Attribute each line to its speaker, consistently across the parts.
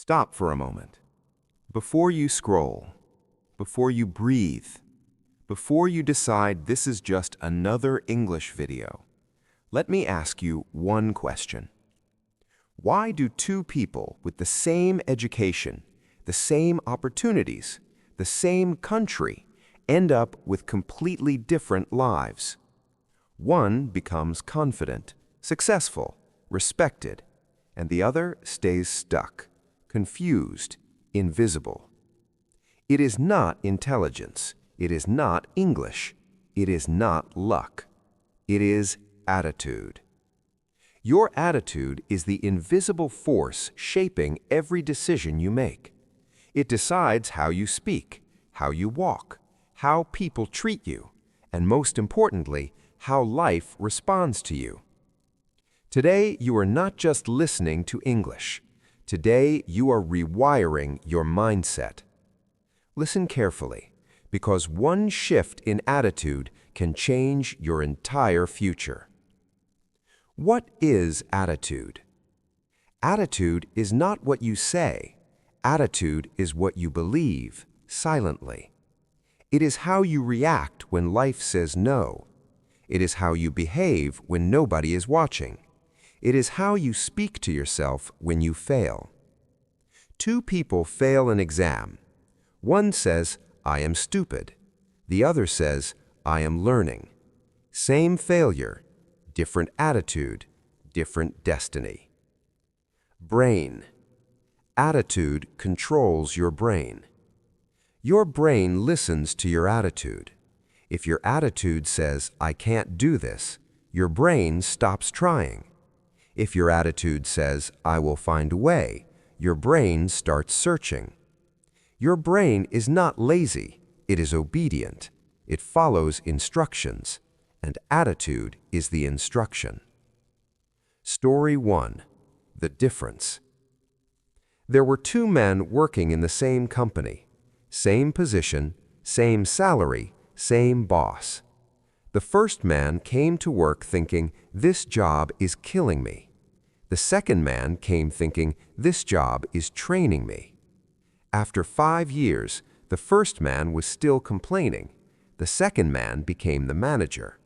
Speaker 1: Stop for a moment. Before you scroll, before you breathe, before you decide this is just another English video, let me ask you one question. Why do two people with the same education, the same opportunities, the same country end up with completely different lives? One becomes confident, successful, respected, and the other stays stuck, confused, invisible. It is not intelligence. It is not English. It is not luck. It is attitude. Your attitude is the invisible force shaping every decision you make. It decides how you speak, how you walk, how people treat you, and most importantly, how life responds to you. Today, you are not just listening to English. Today, you are rewiring your mindset. Listen carefully, because one shift in attitude can change your entire future. What is attitude? Attitude is not what you say. Attitude is what you believe, silently. It is how you react when life says no. It is how you behave when nobody is watching. It is how you speak to yourself when you fail. Two people fail an exam. One says, "I am stupid." The other says, "I am learning." Same failure, different attitude, different destiny. Brain. Attitude controls your brain. Your brain listens to your attitude. If your attitude says, "I can't do this," your brain stops trying. If your attitude says, "I will find a way," your brain starts searching. Your brain is not lazy, it is obedient. It follows instructions, and attitude is the instruction. Story 1. The difference. There were two men working in the same company, same position, same salary, same boss. The first man came to work thinking, "This job is killing me." The second man came thinking, "This job is training me." After 5 years, the first man was still complaining. The second man became the manager.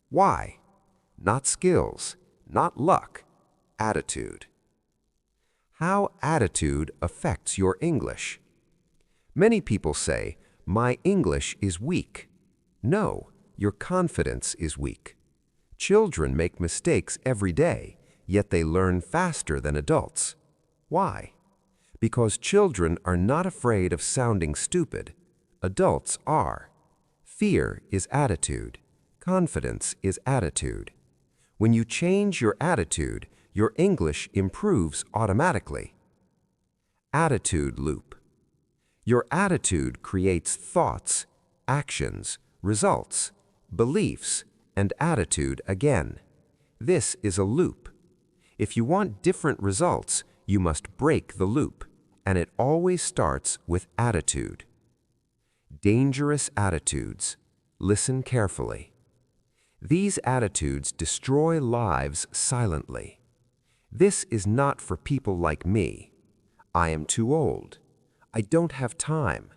Speaker 1: Why? Not skills, not luck, attitude. How attitude affects your English. Many people say, "My English is weak." No, your confidence is weak. Children make mistakes every day, yet they learn faster than adults. Why? Because children are not afraid of sounding stupid. Adults are. Fear is attitude. Confidence is attitude. When you change your attitude, your English improves automatically. Attitude loop. Your attitude creates thoughts, actions, results, beliefs, and attitude again. This is a loop. If you want different results, you must break the loop, and it always starts with attitude. Dangerous attitudes. Listen carefully. These attitudes destroy lives silently. This is not for people like me. I am too old. I don't have time.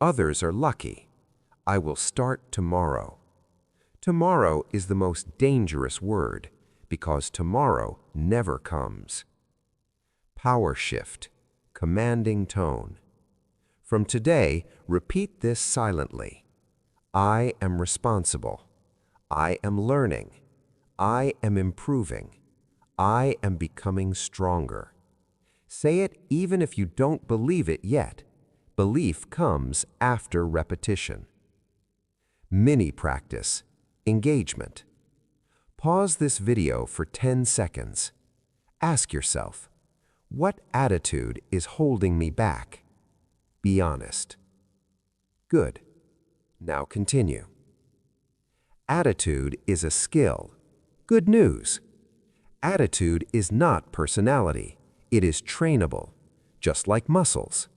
Speaker 1: Others are lucky. I will start tomorrow. Tomorrow is the most dangerous word, because tomorrow never comes. Power shift, commanding tone. From today, repeat this silently. I am responsible. I am learning. I am improving. I am becoming stronger. Say it even if you don't believe it yet. Belief comes after repetition. Mini practice, engagement. Pause this video for 10 seconds. Ask yourself, what attitude is holding me back? Be honest. Good. Now continue. Attitude is a skill. Good news. Attitude is not personality. It is trainable, just like muscles.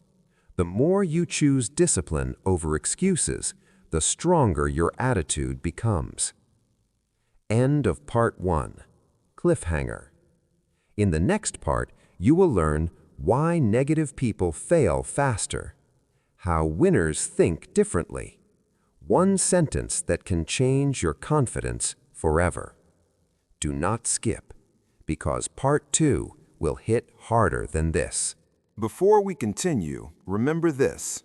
Speaker 1: The more you choose discipline over excuses, the stronger your attitude becomes. End of part 1. Cliffhanger. In the next part, you will learn
Speaker 2: Why negative people fail faster. How winners think differently. One sentence that can change your confidence forever. Do not skip, because part 2 will hit harder than this.
Speaker 1: Before we continue, remember this.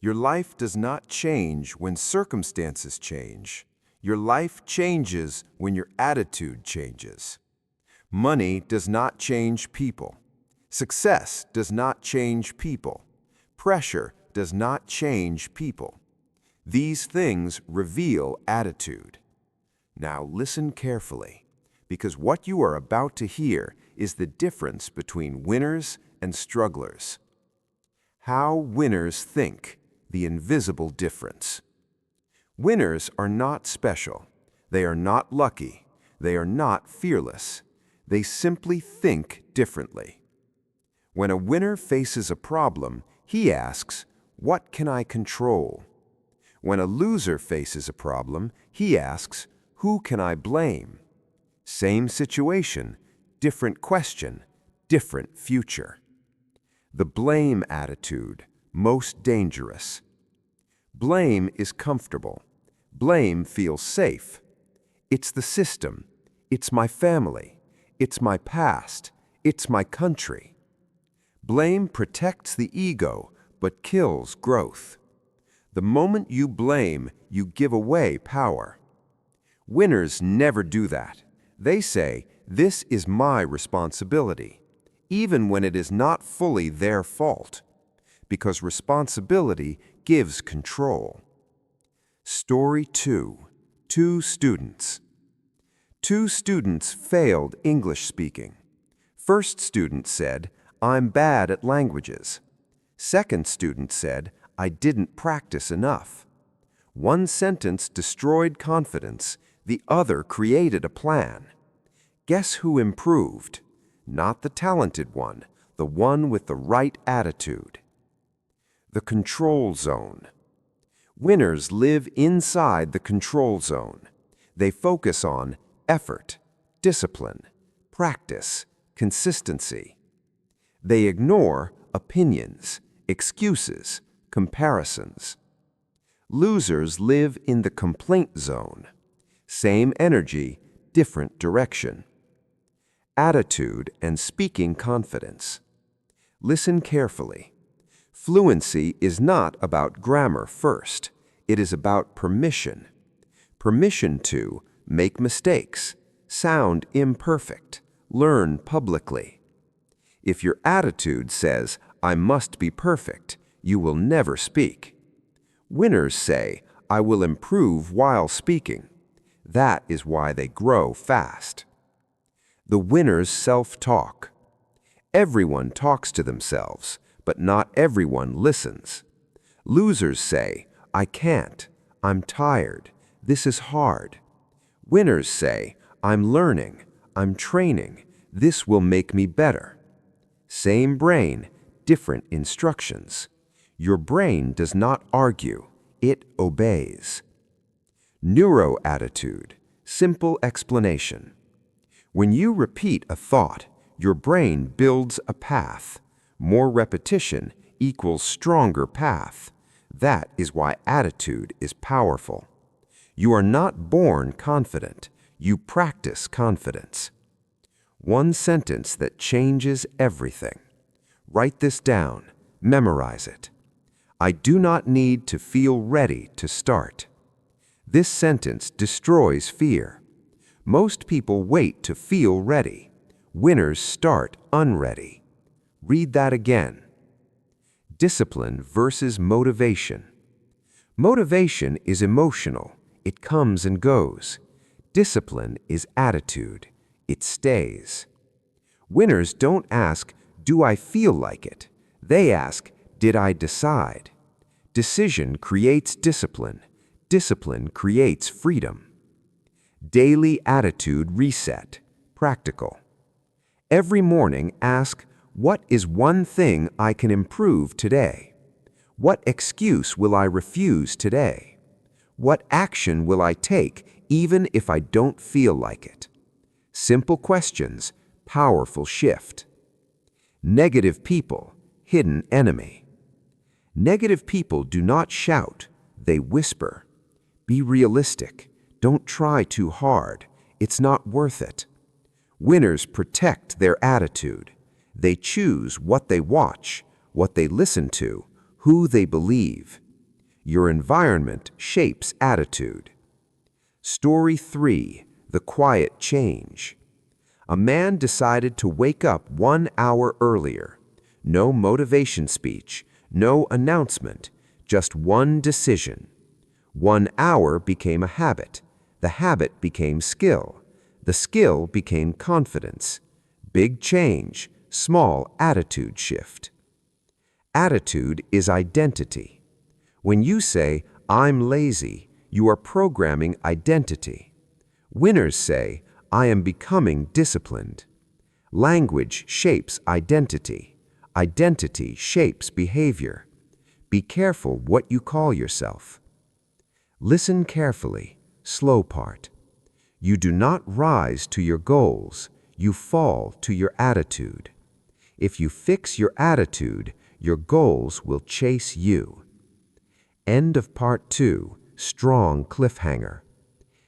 Speaker 1: Your life does not change when circumstances change. Your life changes when your attitude changes. Money does not change people. Success does not change people. Pressure does not change people. These things reveal attitude. Now listen carefully, because what you are about to hear is the difference between winners and strugglers. How winners think, the invisible difference. Winners are not special. They are not lucky. They are not fearless. They simply think differently. When a winner faces a problem, he asks, "What can I control?" When a loser faces a problem, he asks, "Who can I blame?" Same situation, different question, different future. The blame attitude, most dangerous. Blame is comfortable. Blame feels safe. It's the system. It's my family. It's my past. It's my country. Blame protects the ego, but kills growth. The moment you blame, you give away power. Winners never do that. They say, "This is my responsibility," even when it is not fully their fault, because responsibility gives control. Story 2. Two students. Two students failed English speaking. First student said, "I'm bad at languages." Second student said, "I didn't practice enough." One sentence destroyed confidence, the other created a plan. Guess who improved? Not the talented one, the one with the right attitude. The control zone. Winners live inside the control zone. They focus on effort, discipline, practice, consistency. They ignore opinions, excuses, comparisons. Losers live in the complaint zone. Same energy, different direction. Attitude and speaking confidence. Listen carefully. Fluency is not about grammar first. It is about permission. Permission to make mistakes, sound imperfect, learn publicly. If your attitude says, "I must be perfect," you will never speak. Winners say, "I will improve while speaking." That is why they grow fast. The winner's self-talk. Everyone talks to themselves, but not everyone listens. Losers say, "I can't, I'm tired, this is hard." Winners say, "I'm learning, I'm training, this will make me better." Same brain, different instructions. Your brain does not argue, it obeys. Neuro attitude, simple explanation. When you repeat a thought, your brain builds a path. More repetition equals stronger path. That is why attitude is powerful. You are not born confident. You practice confidence. One sentence that changes everything. Write this down. Memorize it. I do not need to feel ready to start. This sentence destroys fear. Most people wait to feel ready. Winners start unready. Read that again. Discipline versus motivation. Motivation is emotional. It comes and goes. Discipline is attitude. It stays. Winners don't ask, "Do I feel like it?" They ask, "Did I decide?" Decision creates discipline. Discipline creates freedom. Daily attitude reset. Practical. Every morning ask, "What is one thing I can improve today? What excuse will I refuse today? What action will I take even if I don't feel like it?" Simple questions, powerful shift.
Speaker 2: Negative people, hidden enemy. Negative people do not shout, they whisper. Be realistic. Don't try too hard. It's not worth it. Winners protect their attitude. They choose what they watch, what they listen to, who they believe. Your environment shapes attitude. Story 3, The Quiet Change. A man decided to wake up 1 hour earlier. No motivation speech, no announcement, just one decision. 1 hour became a habit. The habit became skill. The skill became confidence. Big change, small attitude shift. Attitude is identity. When you say, "I'm lazy," you are programming identity. Winners say, "I am becoming disciplined." Language shapes identity. Identity shapes behavior. Be careful what you call yourself. Listen carefully. Slow part. You do not rise to your goals. You fall to your attitude. If you fix your attitude, your goals will chase you. End of Part 2, Strong Cliffhanger.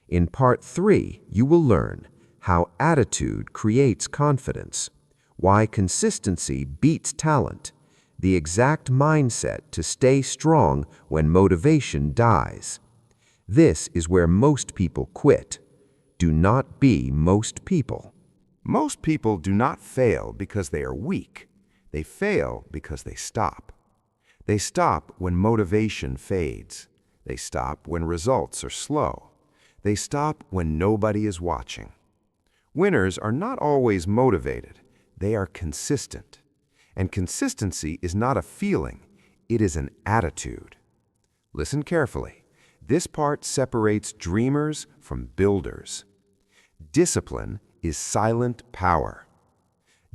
Speaker 2: In Part 3, you will learn how attitude creates confidence, why consistency beats talent, the exact mindset to stay strong when motivation dies. This is where most people quit. Do not be most people.
Speaker 1: Most people do not fail because they are weak. They fail because they stop. They stop when motivation fades. They stop when results are slow. They stop when nobody is watching. Winners are not always motivated. They are consistent. And consistency is not a feeling. It is an attitude. Listen carefully. This part separates dreamers from builders. Discipline is silent power.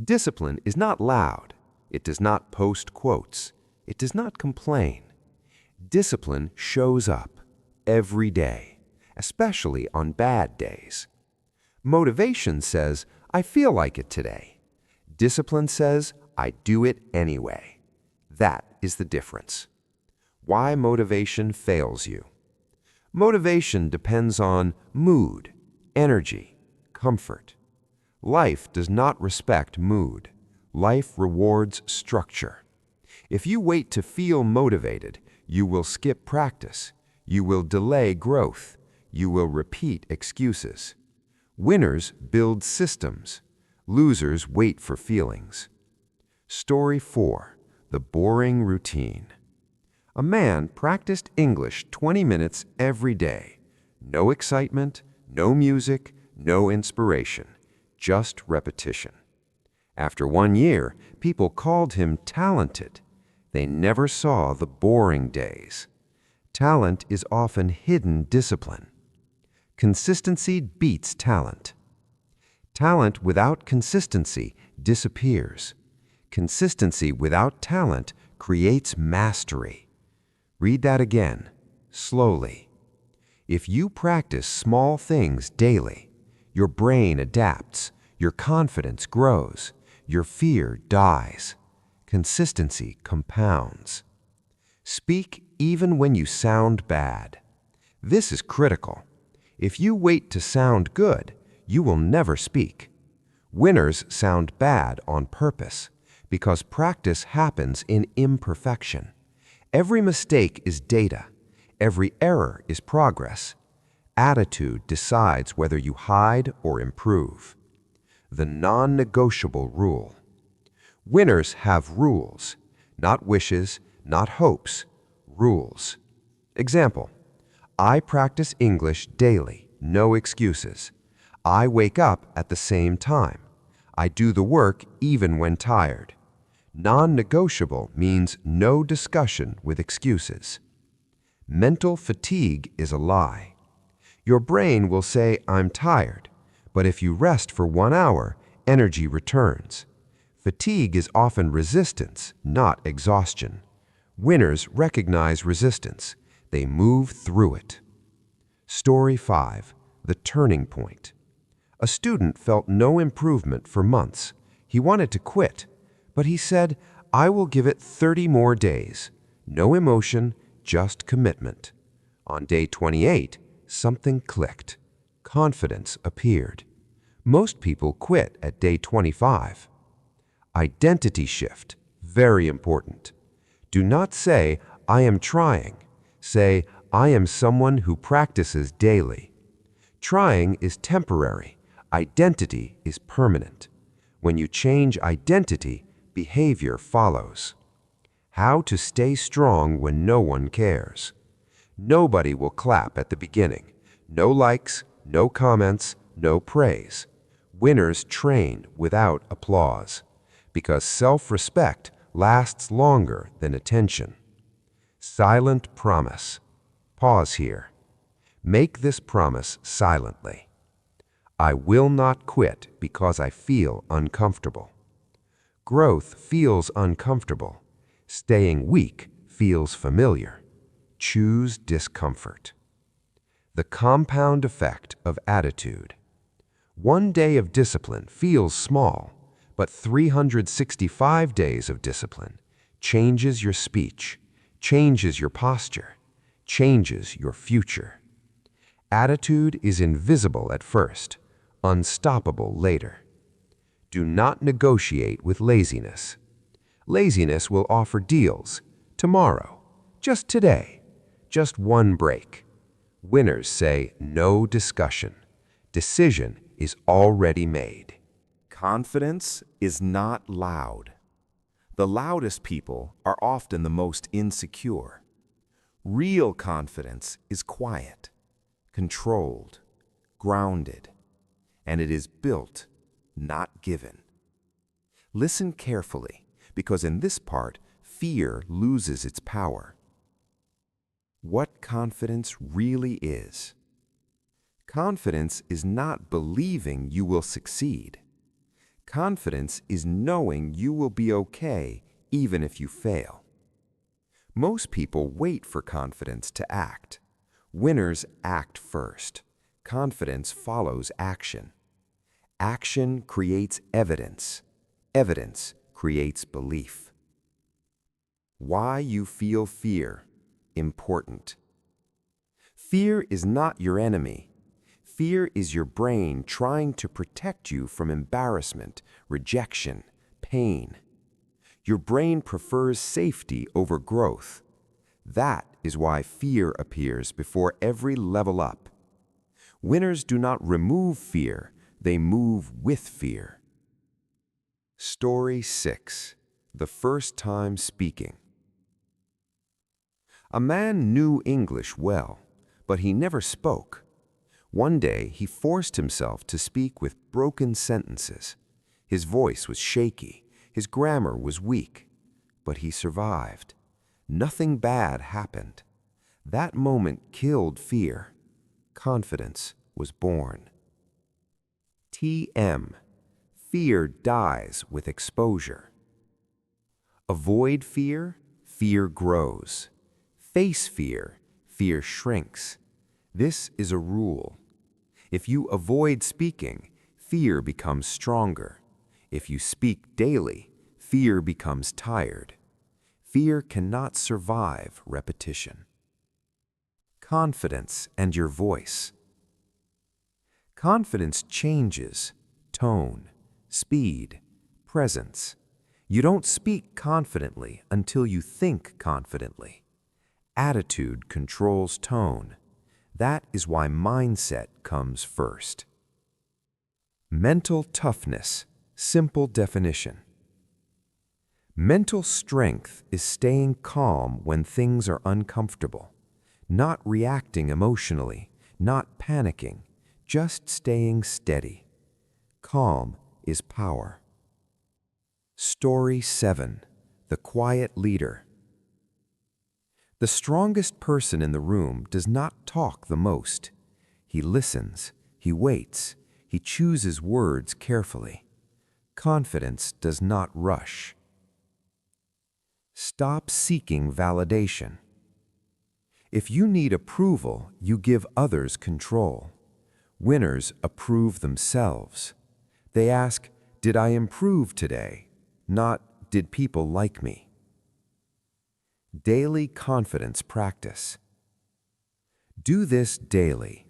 Speaker 1: Discipline is not loud. It does not post quotes. It does not complain. Discipline shows up every day, especially on bad days. Motivation says, "I feel like it today." Discipline says, "I do it anyway." That is the difference. Why motivation fails you. Motivation depends on mood, energy, comfort. Life does not respect mood. Life rewards structure. If you wait to feel motivated, you will skip practice. You will delay growth. You will repeat excuses. Winners build systems. Losers wait for feelings. Story 4, The Boring Routine. A man practiced English 20 minutes every day. No excitement, no music, no inspiration, just repetition. After 1 year, people called him talented. They never saw the boring days. Talent is often hidden discipline. Consistency beats talent. Talent without consistency disappears. Consistency without talent creates mastery. Read that again, slowly. If you practice small things daily, your brain adapts, your confidence grows, your fear dies. Consistency compounds. Speak even when you sound bad. This is critical. If you wait to sound good, you will never speak. Winners sound bad on purpose because practice happens in imperfection. Every mistake is data. Every error is progress. Attitude decides whether you hide or improve. The non-negotiable rule. Winners have rules, not wishes, not hopes, rules. Example, I practice English daily, no excuses. I wake up at the same time. I do the work even when tired. Non-negotiable means no discussion with excuses. Mental fatigue is a lie. Your brain will say, "I'm tired," but if you rest for 1 hour, energy returns. Fatigue is often resistance, not exhaustion. Winners recognize resistance. They move through it. Story 5, The Turning Point. A student felt no improvement for months. He wanted to quit,
Speaker 2: But he said, I will give it 30 more days. No emotion, just commitment. On day 28, something clicked. Confidence appeared. Most people quit at day 25. Identity shift, very important. Do not say, I am trying. Say, I am someone who practices daily. Trying is temporary. Identity is permanent. When you change identity, behavior follows. How to stay strong when no one cares. Nobody will clap at the beginning. No likes, no comments, no praise. Winners train without applause, because self-respect lasts longer than attention. Silent promise. Pause here. Make this promise silently. I will not quit because I feel uncomfortable. Growth feels uncomfortable. Staying weak feels familiar. Choose discomfort. The compound effect of attitude. One day of discipline feels small, but 365 days of discipline changes your speech, changes your posture, changes your future. Attitude is invisible at first, unstoppable later. Do not negotiate with laziness. Laziness will offer deals, tomorrow, just today, just one break. Winners say no discussion. Decision is already made.
Speaker 1: Confidence is not loud. The loudest people are often the most insecure. Real confidence is quiet, controlled, grounded, and it is built, not given. Listen carefully, because in this part, fear loses its power. What confidence really is. Confidence is not believing you will succeed. Confidence is knowing you will be okay even if you fail. Most people wait for confidence to act. Winners act first. Confidence follows action. Action creates evidence. Evidence creates belief. Why you feel fear. Important. Fear is not your enemy. Fear is your brain trying to protect you from embarrassment, rejection, pain. Your brain prefers safety over growth. That is why fear appears before every level up. Winners do not remove fear, they move with fear. Story 6. The first time speaking. A man knew English well, but he never spoke. One day, he forced himself to speak with broken sentences. His voice was shaky, his grammar was weak, but he survived. Nothing bad happened. That moment killed fear. Confidence was born. TM. Fear dies with exposure. Avoid fear, fear grows. Face fear, fear shrinks. This is a rule. If you avoid speaking, fear becomes stronger. If you speak daily, fear becomes tired. Fear cannot survive repetition. Confidence and your voice. Confidence changes tone, speed, presence. You don't speak confidently until you think confidently. Attitude controls tone. That is why mindset comes first. Mental toughness, simple definition. Mental strength is staying calm when things are uncomfortable, not reacting emotionally, not panicking, just staying steady. Calm is power. Story 7. The quiet leader. The strongest person in the room does not talk the most. He listens, he waits, he chooses words carefully. Confidence does not rush. Stop seeking validation. If you need approval, you give others control. Winners approve themselves. They ask, did I improve today? Not,
Speaker 2: did people like me? Daily confidence practice. Do this daily.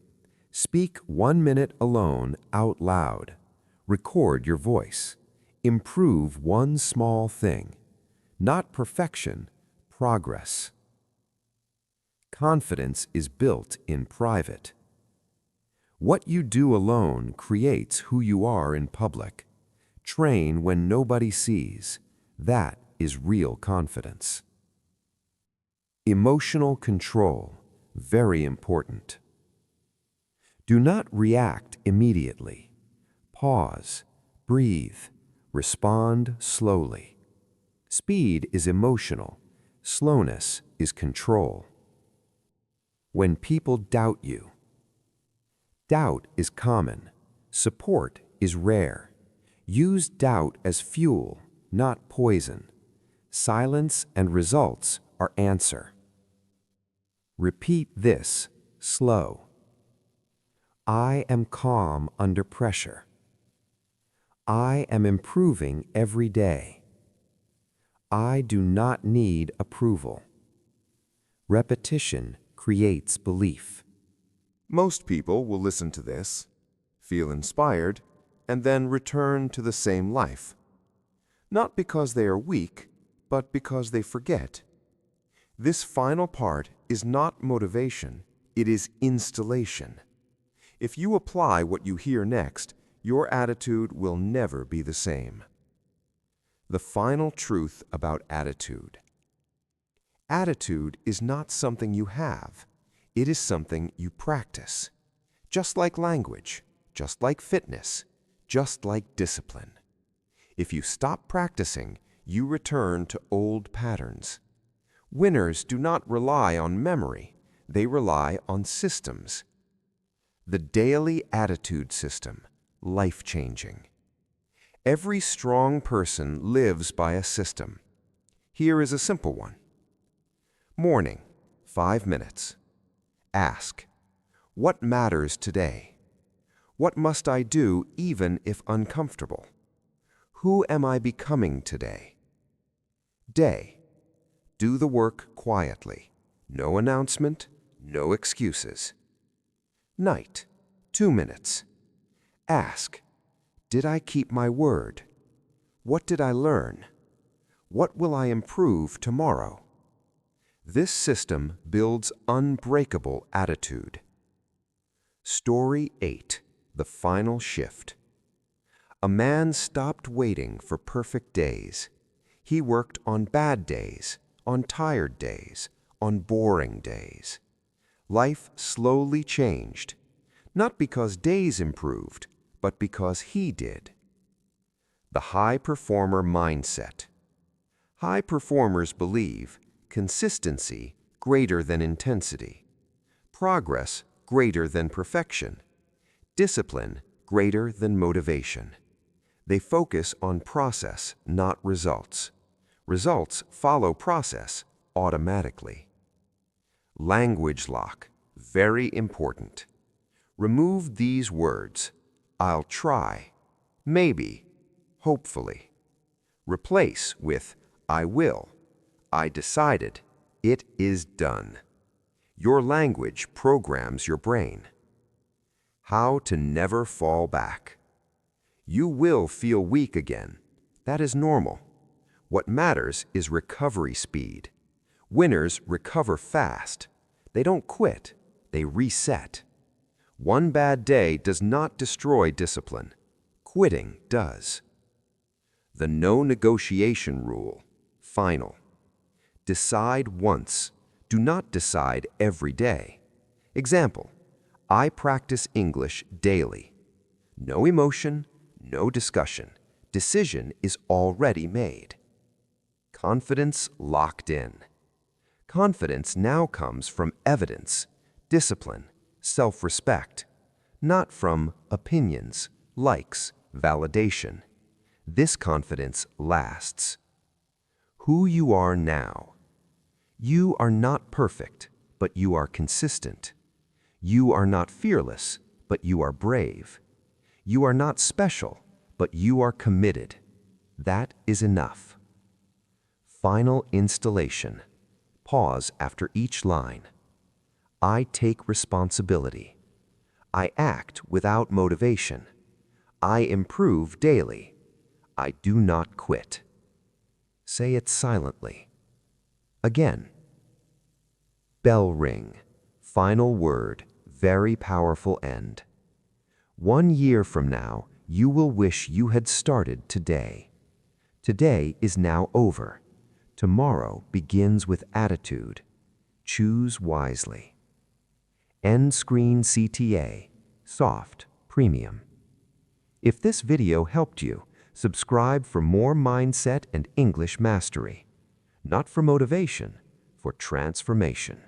Speaker 2: Speak 1 minute alone out loud. Record your voice. Improve one small thing. Not perfection, progress. Confidence is built in private. What you do alone creates who you are in public. Train when nobody sees. That is real confidence. Emotional control, very important. Do not react immediately. Pause, breathe, respond slowly. Speed is emotional. Slowness is control. When people doubt you. Doubt is common. Support is rare. Use doubt as fuel, not poison. Silence and results are answer. Repeat this slow. I am calm under pressure. I am improving every day. I do not need approval. Repetition creates belief.
Speaker 1: Most people will listen to this, feel inspired, and then return to the same life. Not because they are weak, but because they forget. This final part is not motivation, it is installation. If you apply what you hear next, your attitude will never be the same. The final truth about attitude. Attitude is not something you have. It is something you practice. Just like language, just like fitness, just like discipline. If you stop practicing, you return to old patterns. Winners do not rely on memory. They rely on systems. The daily attitude system, life-changing. Every strong person lives by a system. Here is a simple one. Morning, 5 minutes. Ask, what matters today? What must I do even if uncomfortable? Who am I becoming today? Day, do the work quietly. No announcement, no excuses. Night, 2 minutes. Ask, did I keep my word? What did I learn? What will I improve tomorrow? This system builds unbreakable attitude. Story 8, the final shift. A man stopped waiting for perfect days. He worked on bad days, on tired days, on boring days. Life slowly changed, not because days improved, but because he did. The high performer mindset. High performers believe consistency greater than intensity, progress greater than perfection, discipline greater than motivation. They focus on process, not results. Results follow process automatically. Language lock, very important. Remove these words, I'll try, maybe, hopefully. Replace with I will, I decided, it is done. Your language programs your brain. How to never fall back. You will feel weak again. That is normal. What matters is recovery speed. Winners recover fast. They don't quit, they reset. One bad day does not destroy discipline. Quitting does. The no negotiation rule, final. Decide once. Do not decide every day. Example, I practice English daily. No emotion, no discussion. Decision is already made. Confidence locked in. Confidence now comes from evidence, discipline, self-respect, not from opinions, likes, validation. This confidence lasts. Who you are now. You are not perfect, but you are consistent. You are not fearless, but you are brave. You are not special, but you are committed. That is enough. Final installation. Pause after each line. I take responsibility. I act without motivation. I improve daily. I do not quit. Say it silently. Again. Bell ring. Final word. Very powerful end. 1 year from now, you will wish you had started today. Today is now over. Tomorrow begins with attitude. Choose wisely. End screen CTA. Soft. Premium. If this video helped you, subscribe for more mindset and English mastery. Not for motivation, for transformation.